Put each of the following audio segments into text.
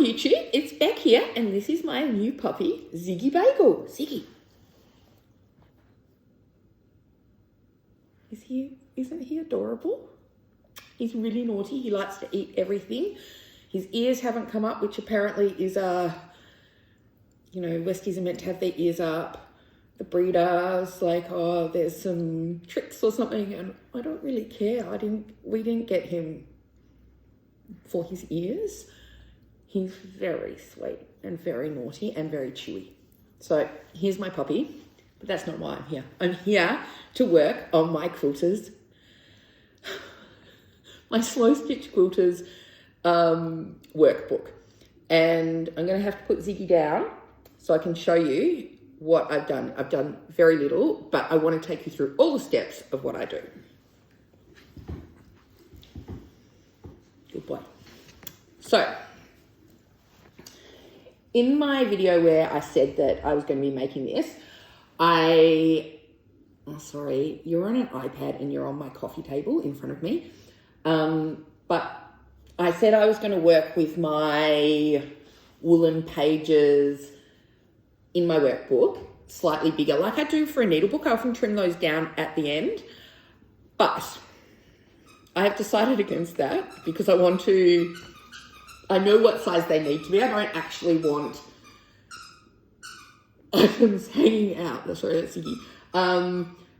YouTube, it's Beck here, and this is my new puppy, Ziggy Bagel. Ziggy. Isn't he adorable? He's really naughty. He likes to eat everything. His ears haven't come up, which apparently is Westies are meant to have their ears up. The breeder's like, oh, there's some tricks or something, and I don't really care. We didn't get him for his ears. He's very sweet and very naughty and very chewy. So here's my puppy, but that's not why I'm here. I'm here to work on my quilters, my slow stitch quilters workbook. And I'm going to have to put Ziggy down so I can show you what I've done. I've done very little, but I want to take you through all the steps of what I do. Good boy. So, in my video where I said that I was going to be making this, sorry, you're on an iPad and you're on my coffee table in front of me. But I said I was going to work with my woolen pages in my workbook, slightly bigger, like I do for a needlebook. I often trim those down at the end, but I have decided against that because I know what size they need to be. I don't actually want items hanging out. Sorry, that's Ziggy.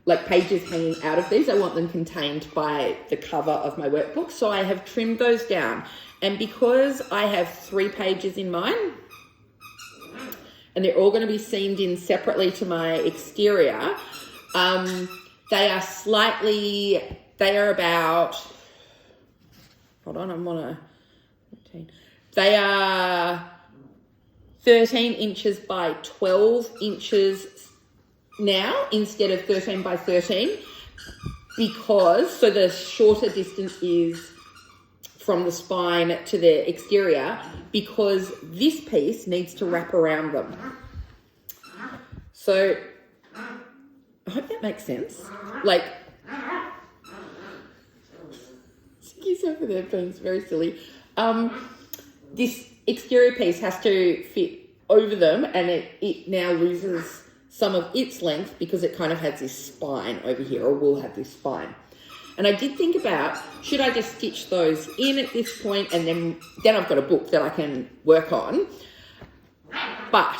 Like pages hanging out of these. I want them contained by the cover of my workbook. So I have trimmed those down. And because I have 3 pages in mine, and they're all going to be seamed in separately to my exterior, they are about, hold on, I'm on a 13. They are 13 inches by 12 inches now instead of 13 by 13 so the shorter distance is from the spine to the exterior because this piece needs to wrap around them. So I hope that makes sense. Like, he's over there being very silly. This exterior piece has to fit over them, and it now loses some of its length because it kind of has this spine over here, or will have this spine. And I did think about, should I just stitch those in at this point, and then I've got a book that I can work on. But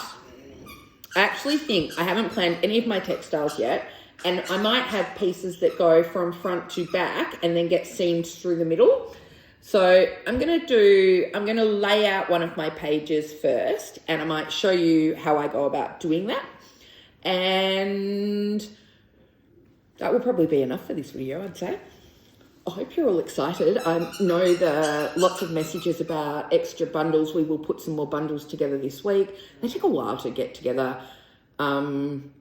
I actually think I haven't planned any of my textiles yet, and I might have pieces that go from front to back and then get seamed through the middle. So I'm going to lay out one of my pages first, and I might show you how I go about doing that. And that will probably be enough for this video, I'd say. I hope you're all excited. I know there are lots of messages about extra bundles. We will put some more bundles together this week. They take a while to get together. Don't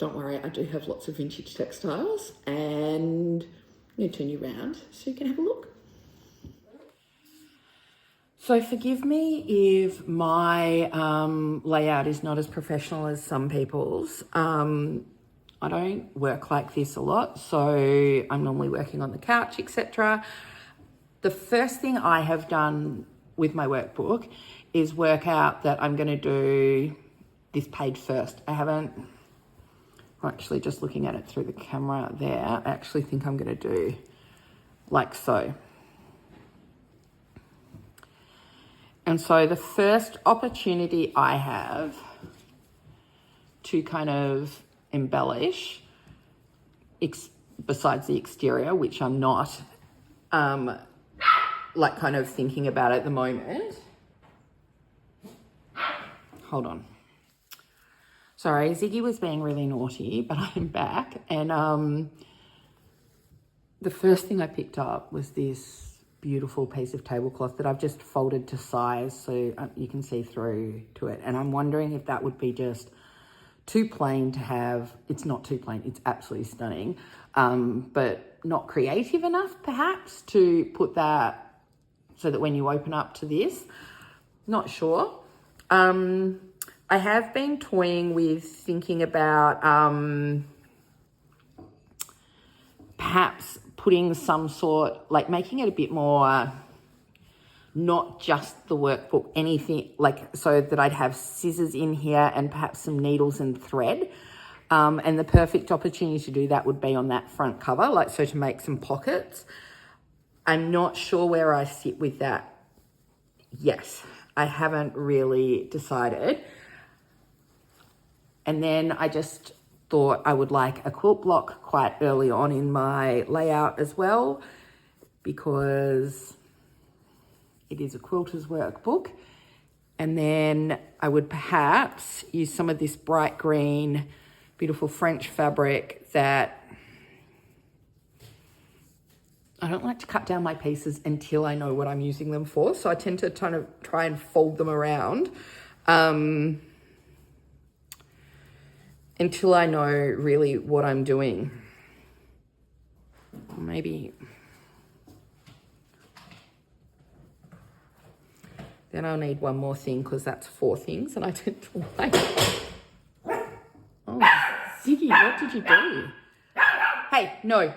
worry, I do have lots of vintage textiles, and I'm going to turn you around so you can have a look. So forgive me if my layout is not as professional as some people's. I don't work like this a lot, so I'm normally working on the couch, etc. The first thing I have done with my workbook is work out that I'm going to do this page first. I'm actually just looking at it through the camera there. I actually think I'm going to do like so. And so the first opportunity I have to kind of embellish, besides the exterior, which I'm not like kind of thinking about at the moment. Hold on. Sorry, Ziggy was being really naughty, but I'm back. And the first thing I picked up was this beautiful piece of tablecloth that I've just folded to size so you can see through to it. And I'm wondering if that would be just too plain to have. It's not too plain, it's absolutely stunning, but not creative enough perhaps to put that so that when you open up to this, not sure. I have been toying with thinking about perhaps putting some sort, like making it a bit more not just the workbook, anything like, so that I'd have scissors in here and perhaps some needles and thread. And the perfect opportunity to do that would be on that front cover, like so to make some pockets. I'm not sure where I sit with that. Yes, I haven't really decided. And then I just thought I would like a quilt block quite early on in my layout as well, because it is a quilter's workbook. And then I would perhaps use some of this bright green, beautiful French fabric that I don't like to cut down my pieces until I know what I'm using them for. So I tend to kind of try and fold them around until I know really what I'm doing. Maybe then I'll need one more thing, because that's 4 things and I tend to like. Oh, Ziggy, what did you do? Hey, no.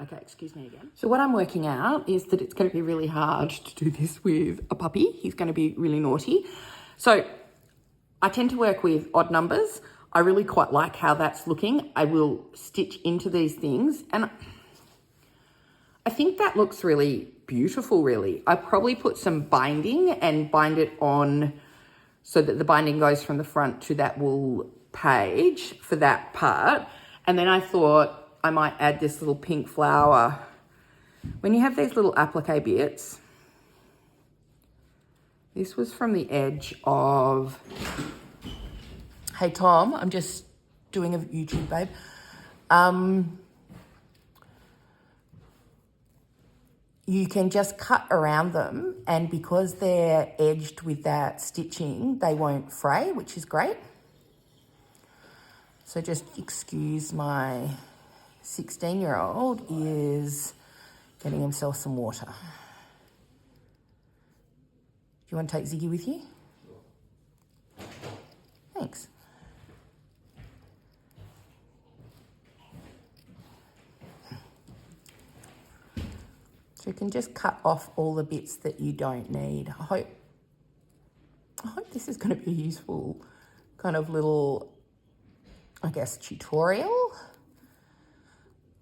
Okay, excuse me again. So what I'm working out is that it's going to be really hard to do this with a puppy. He's going to be really naughty. So I tend to work with odd numbers. I really quite like how that's looking. I will stitch into these things, and I think that looks really beautiful, really. I probably put some binding and bind it on so that the binding goes from the front to that wool page for that part. And then I thought I might add this little pink flower. When you have these little applique bits, this was from the edge of, hey Tom, I'm just doing a YouTube, babe. You can just cut around them, and because they're edged with that stitching, they won't fray, which is great. So just excuse my 16-year-old is getting himself some water. Do you want to take Ziggy with you? Thanks. So you can just cut off all the bits that you don't need. I hope this is going to be a useful kind of little, I guess, tutorial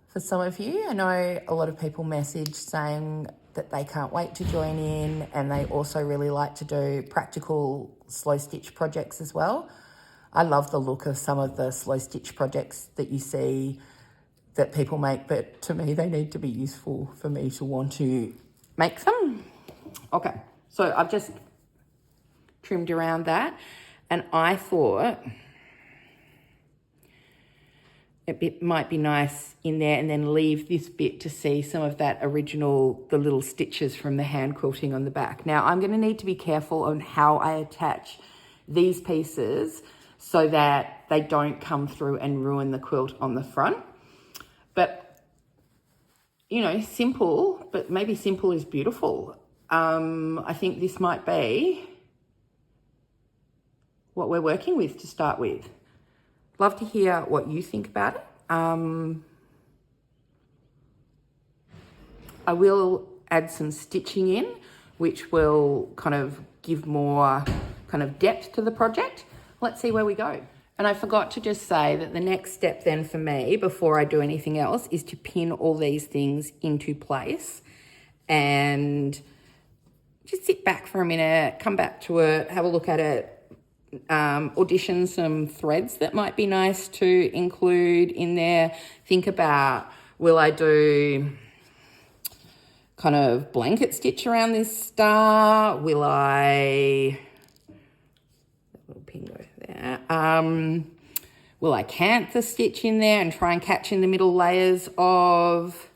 for some of you. I know a lot of people message saying that they can't wait to join in, and they also really like to do practical slow stitch projects as well. I love the look of some of the slow stitch projects that you see that people make, but to me, they need to be useful for me to want to make them. Okay, so I've just trimmed around that, and I thought it might be nice in there and then leave this bit to see some of that original, the little stitches from the hand quilting on the back. Now, I'm going to need to be careful on how I attach these pieces so that they don't come through and ruin the quilt on the front. But, you know, simple, but maybe simple is beautiful. I think this might be what we're working with to start with. Love to hear what you think about it. I will add some stitching in, which will kind of give more kind of depth to the project. Let's see where we go. And I forgot to just say that the next step then for me, before I do anything else, is to pin all these things into place and just sit back for a minute, come back to it, have a look at it, audition some threads that might be nice to include in there. Think about, will I do kind of blanket stitch around this star? Will I... little pin go there. Will I cantha stitch in there and try and catch in the middle layers of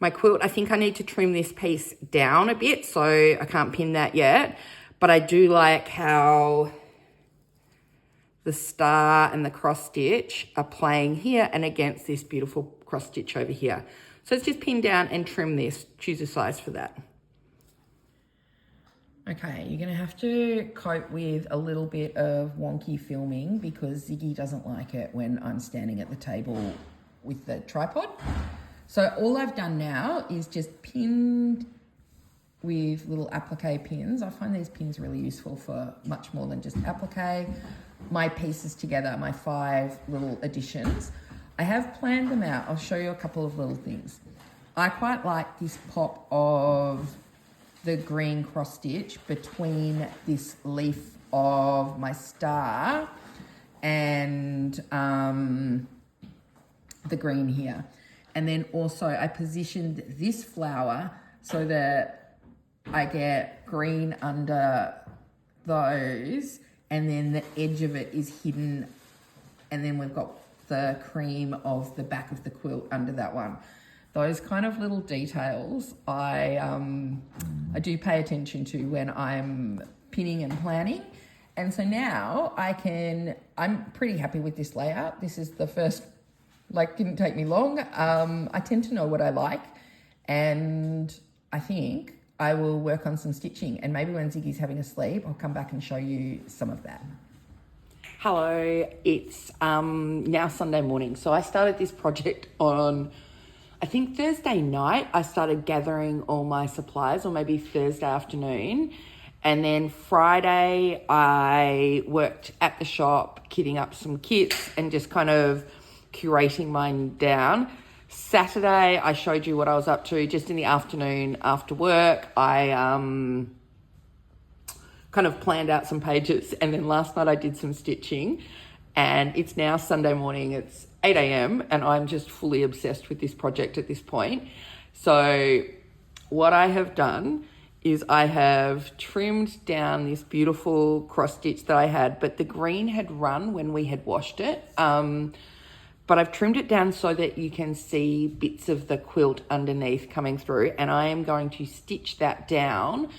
my quilt? I think I need to trim this piece down a bit, so I can't pin that yet. But I do like how the star and the cross stitch are playing here and against this beautiful cross stitch over here. So let's just pin down and trim this. Choose a size for that. Okay, you're going to have to cope with a little bit of wonky filming because Ziggy doesn't like it when I'm standing at the table with the tripod. So all I've done now is just pinned with little applique pins. I find these pins really useful for much more than just applique. My pieces together, my 5 little additions. I have planned them out. I'll show you a couple of little things. I quite like this pop of the green cross stitch between this leaf of my star and the green here. And then also I positioned this flower so that I get green under those, and then the edge of it is hidden, and then we've got the cream of the back of the quilt under that one. Those kind of little details I do pay attention to when I'm pinning and planning. And so now I'm pretty happy with this layout. This is the first, didn't take me long. I tend to know what I like, and I think I will work on some stitching, and maybe when Ziggy's having a sleep, I'll come back and show you some of that. Hello, it's now Sunday morning. So I started this project on, I think Thursday night. I started gathering all my supplies, or maybe Thursday afternoon. And then Friday, I worked at the shop, kitting up some kits and just kind of curating mine down. Saturday, I showed you what I was up to just in the afternoon after work. I kind of planned out some pages, and then last night I did some stitching, and it's now Sunday morning. It's 8 a.m. and I'm just fully obsessed with this project at this point. So what I have done is I have trimmed down this beautiful cross stitch that I had, but the green had run when we had washed it. But I've trimmed it down so that you can see bits of the quilt underneath coming through, and I am going to stitch that down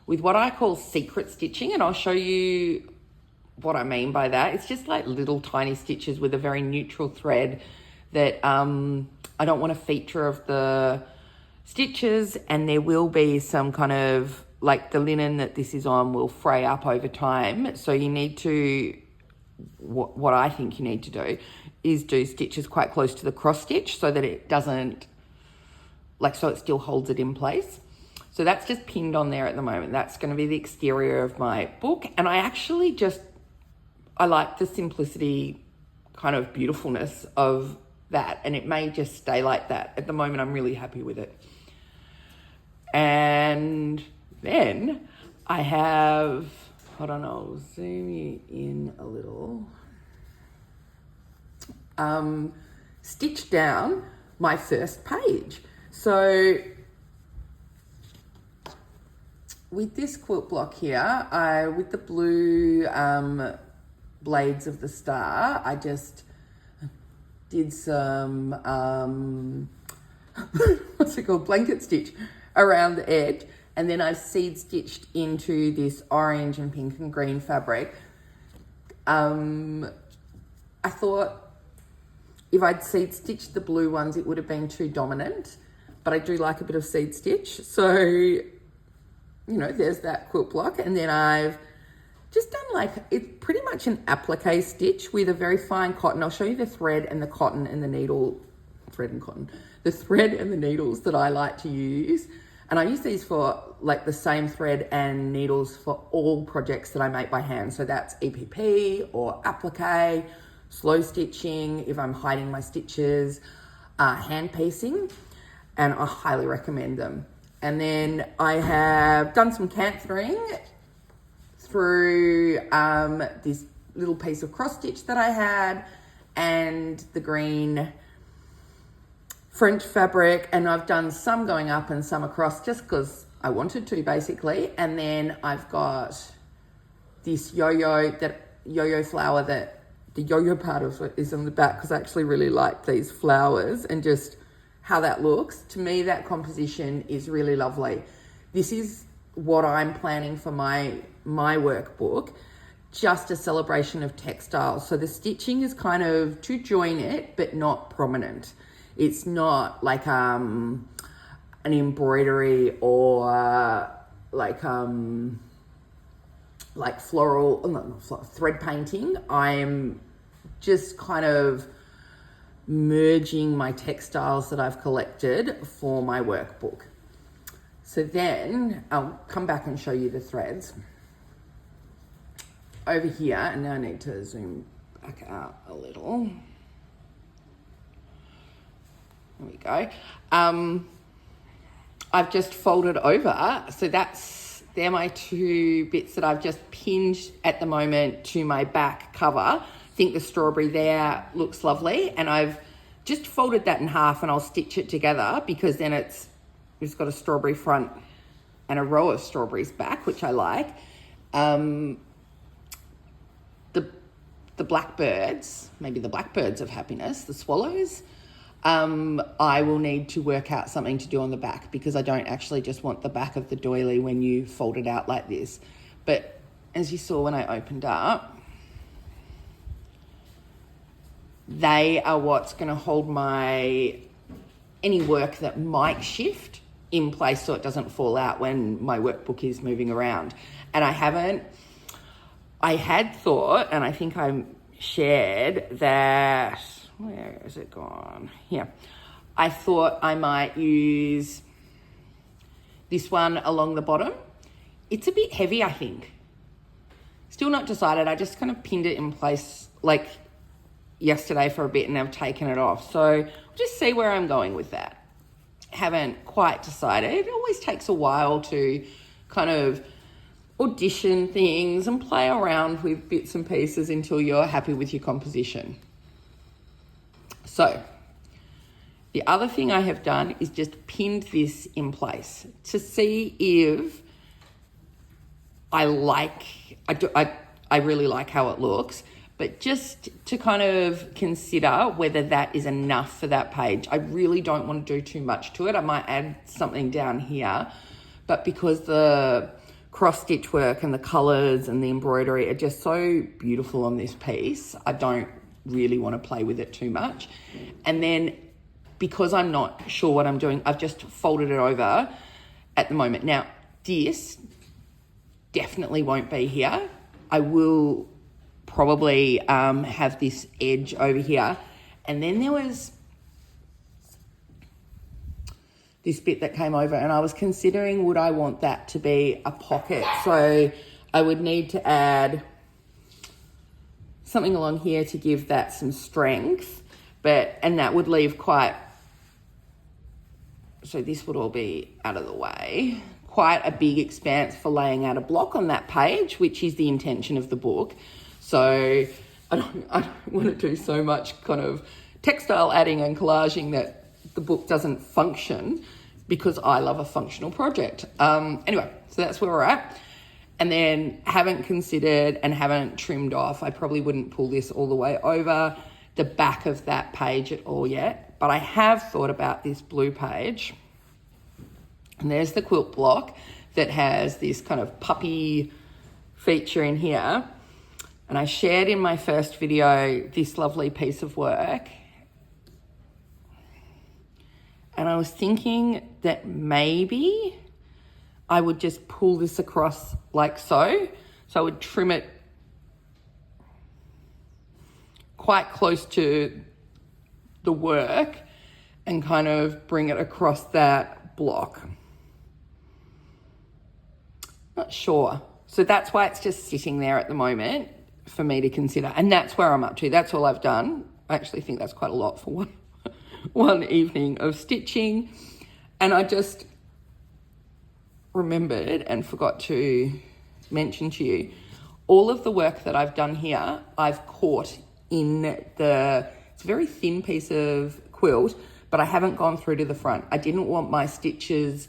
with what I call secret stitching, and I'll show you what I mean by that. It's just like little tiny stitches with a very neutral thread that I don't want a feature of the stitches, and there will be some kind of, like, the linen that this is on will fray up over time. So you need to, what I think you need to do is do stitches quite close to the cross stitch so that it doesn't, so it still holds it in place. So that's just pinned on there at the moment. That's going to be the exterior of my book. And I actually I like the simplicity, kind of beautifulness of that. And it may just stay like that. At the moment, I'm really happy with it. And then I have, hold on, I'll zoom you in a little. Stitched down my first page. So with this quilt block here, with the blue blades of the star, I just did some, blanket stitch around the edge. And then I've seed stitched into this orange and pink and green fabric. I thought if I'd seed stitched the blue ones, it would have been too dominant, but I do like a bit of seed stitch. So, there's that quilt block. And then I've just done it's pretty much an applique stitch with a very fine cotton. I'll show you the thread and the cotton and the needle, the thread and the needles that I like to use. And I use these for the same thread and needles for all projects that I make by hand. So that's EPP or applique, slow stitching, if I'm hiding my stitches, hand piecing, and I highly recommend them. And then I have done some canthering through this little piece of cross stitch that I had and the green French fabric, and I've done some going up and some across just because I wanted to, basically. And then I've got this yo-yo flower that the yo-yo part of it is on the back, because I actually really like these flowers and just how that looks. To me, that composition is really lovely. This is what I'm planning for my workbook, just a celebration of textiles. So the stitching is kind of to join it, but not prominent. It's not like an embroidery or floral thread painting. I'm just kind of merging my textiles that I've collected for my workbook. So then I'll come back and show you the threads. Over here, and now I need to zoom back out a little. There we go. I've just folded over. So they're my two bits that I've just pinned at the moment to my back cover. I think the strawberry there looks lovely, and I've just folded that in half and I'll stitch it together because then it's got a strawberry front and a row of strawberries back, which I like. The blackbirds, maybe the blackbirds of happiness, the swallows, I will need to work out something to do on the back because I don't actually just want the back of the doily when you fold it out like this. But as you saw when I opened up, they are what's going to hold any work that might shift in place so it doesn't fall out when my workbook is moving around. And I had thought, and I think I shared that, where is it gone? Yeah. I thought I might use this one along the bottom. It's a bit heavy, I think. Still not decided. I just kind of pinned it in place like yesterday for a bit and I've taken it off. So we'll just see where I'm going with that. Haven't quite decided. It always takes a while to kind of audition things and play around with bits and pieces until you're happy with your composition. So the other thing I have done is just pinned this in place to see if I really like how it looks, but just to kind of consider whether that is enough for that page. I really don't want to do too much to it. I might add something down here, but because the cross stitch work and the colors and the embroidery are just so beautiful on this piece, I don't really want to play with it too much. And then because I'm not sure what I'm doing, I've just folded it over at the moment. Now this definitely won't be here. I will probably have this edge over here, and then there was this bit that came over, and I was considering would I want that to be a pocket. So I would need to add something along here to give that some strength, and that would leave quite, so this would all be out of the way, quite a big expanse for laying out a block on that page, which is the intention of the book. So I don't want to do so much kind of textile adding and collaging that the book doesn't function, because I love a functional project. Anyway, so that's where we're at. And then haven't considered and haven't trimmed off. I probably wouldn't pull this all the way over the back of that page at all yet, but I have thought about this blue page. And there's the quilt block that has this kind of puppy feature in here. And I shared in my first video this lovely piece of work. And I was thinking that maybe I would just pull this across like so. So I would trim it quite close to the work and kind of bring it across that block. Not sure. So that's why it's just sitting there at the moment for me to consider. And that's where I'm up to. That's all I've done. I actually think that's quite a lot for one evening of stitching. And I just remembered and forgot to mention to you, all of the work that I've done here, I've caught in it's a very thin piece of quilt, but I haven't gone through to the front. I didn't want my stitches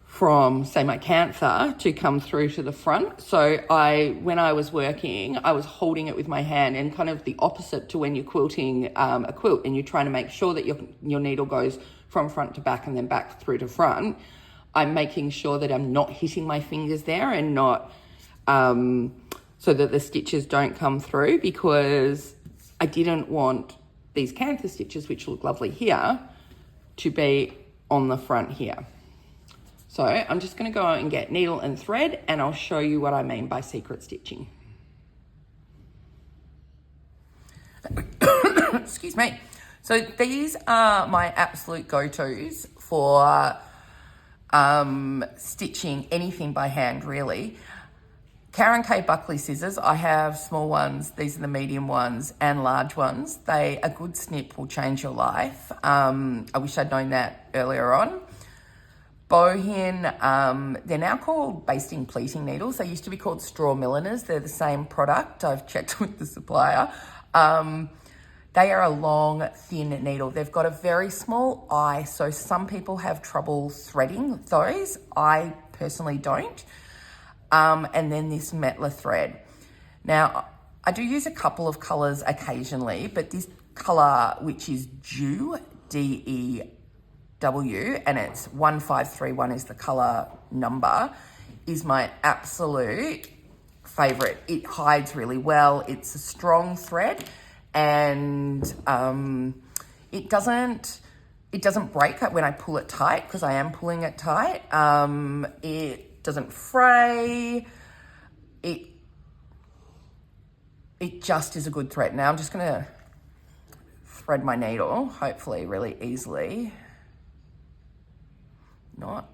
from, say, my cantha to come through to the front. So when I was working, I was holding it with my hand, and kind of the opposite to when you're quilting a quilt and you're trying to make sure that your needle goes from front to back and then back through to front. I'm making sure that I'm not hitting my fingers there and not, so that the stitches don't come through, because I didn't want these cantha stitches, which look lovely here, to be on the front here. So I'm just going to go out and get needle and thread, and I'll show you what I mean by secret stitching. Excuse me. So these are my absolute go-tos for stitching anything by hand, really. Karen K Buckley scissors, I have small ones, these are the medium ones and large ones. A good snip will change your life. I wish I'd known that earlier on. Bohin, they're now called basting pleating needles. They used to be called straw milliners. They're the same product. I've checked with the supplier. They are a long, thin needle. They've got a very small eye, so some people have trouble threading those. I personally don't. And then this Metla thread. Now, I do use a couple of colours occasionally, but this colour, which is Dew, D-E-W, and it's 1531 is the colour number, is my absolute favourite. It hides really well. It's a strong thread, and it doesn't break when I pull it tight, because I am pulling it tight. It doesn't fray. It just is a good thread. Now I'm just going to thread my needle, hopefully really easily. Not.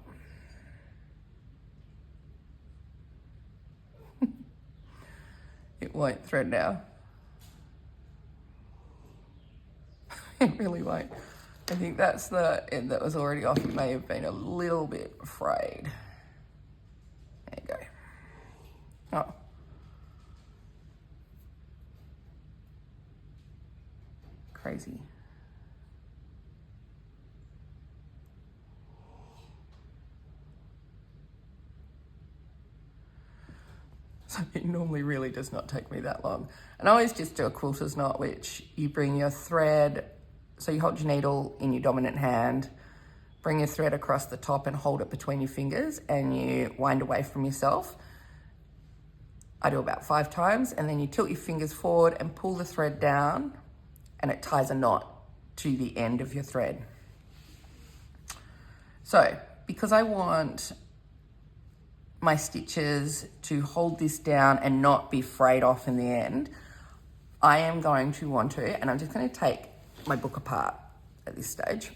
It won't thread now. It really won't. I think that's the end that was already off. It may have been a little bit frayed. There you go. Oh. Crazy. So it normally really does not take me that long. And I always just do a quilter's knot, which you bring your thread, so you hold your needle in your dominant hand, bring your thread across the top and hold it between your fingers, and you wind away from yourself. I do about 5 times, and then you tilt your fingers forward and pull the thread down, and it ties a knot to the end of your thread. So, because I want my stitches to hold this down and not be frayed off in the end, I am going to want to, and I'm just going to take my book apart at this stage.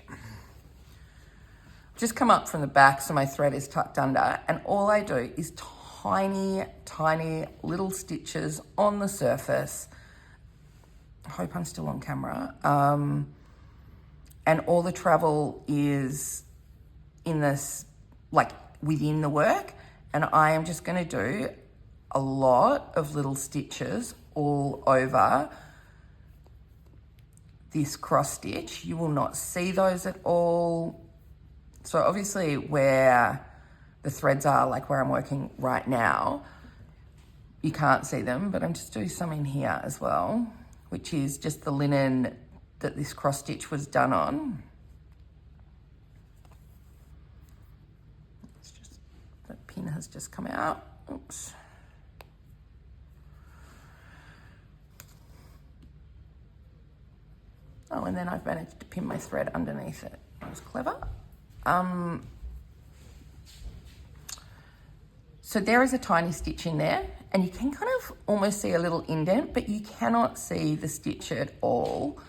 Just come up from the back so my thread is tucked under, and all I do is tiny, tiny little stitches on the surface. I hope I'm still on camera. And all the travel is in this, like within the work. And I am just going to do a lot of little stitches all over this cross stitch. You will not see those at all. So obviously where the threads are, like where I'm working right now, you can't see them, but I'm just doing some in here as well, which is just the linen that this cross stitch was done on. It's just, the pin has just come out. Oops. Oh, and then I've managed to pin my thread underneath it. That was clever. So there is a tiny stitch in there, and you can kind of almost see a little indent, but you cannot see the stitch at all.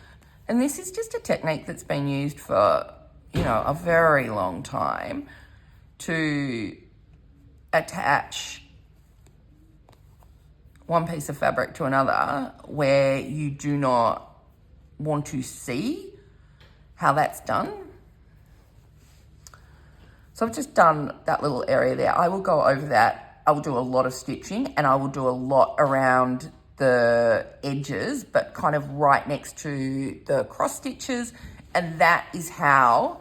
And this is just a technique that's been used for, you know, a very long time to attach one piece of fabric to another where you do not want to see how that's done. So I've just done that little area there. I will go over that. I will do a lot of stitching, and I will do a lot around the edges, but kind of right next to the cross stitches. And that is how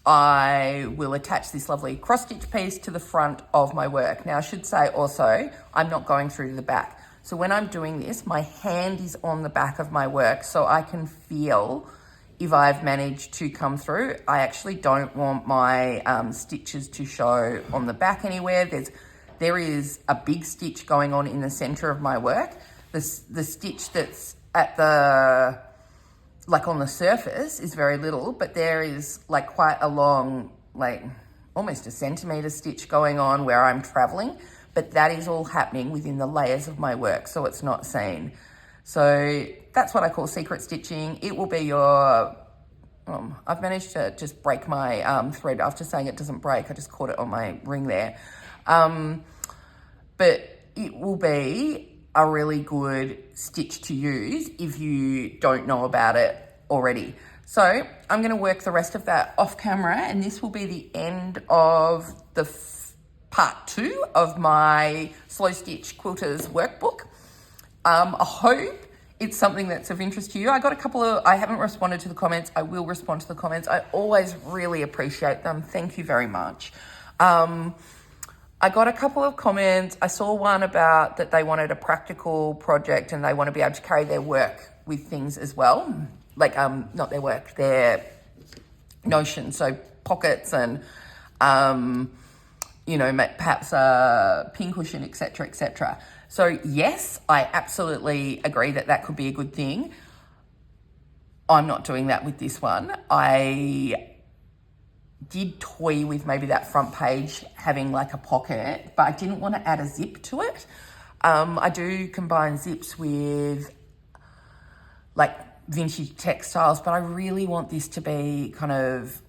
I will attach this lovely cross stitch piece to the front of my work. Now I should say also, I'm not going through to the back. So when I'm doing this, my hand is on the back of my work, so I can feel if I've managed to come through. I actually don't want my stitches to show on the back anywhere. There is a big stitch going on in the center of my work. The stitch that's at the, like on the surface is very little, but there is like quite a long, like almost a centimeter stitch going on where I'm traveling, but that is all happening within the layers of my work, so it's not seen. So that's what I call secret stitching. It will be your, I've managed to just break my thread after saying it doesn't break. I just caught it on my ring there. But it will be a really good stitch to use if you don't know about it already. So I'm going to work the rest of that off camera, and this will be the end of the part 2 of my Slow Stitch Quilters workbook. I hope it's something that's of interest to you. I got a couple of, I haven't responded to the comments. I will respond to the comments. I always really appreciate them. Thank you very much. I got a couple of comments. I saw one about that they wanted a practical project and they want to be able to carry their work with things as well. Like, not their work, their Notion. So pockets and, you know, perhaps a pincushion, etc., etc. So yes, I absolutely agree that that could be a good thing. I'm not doing that with this one. I did toy with maybe that front page having like a pocket, but I didn't want to add a zip to it. I do combine zips with like vintage textiles, but I really want this to be kind of,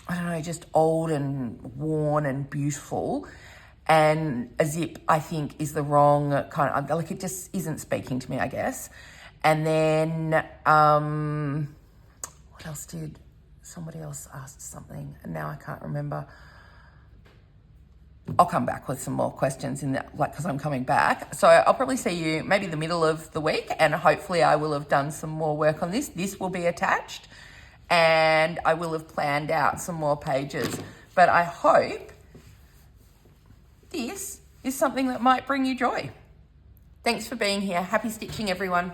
I don't know, just old and worn and beautiful. And a zip, I think, is the wrong kind of, like, it just isn't speaking to me, I guess. And then, what else did, somebody else asked something, and now I can't remember. I'll come back with some more questions in that, like, because I'm coming back. So I'll probably see you maybe the middle of the week, and hopefully I will have done some more work on this. This will be attached, and I will have planned out some more pages. But I hope this is something that might bring you joy. Thanks for being here. Happy stitching, everyone.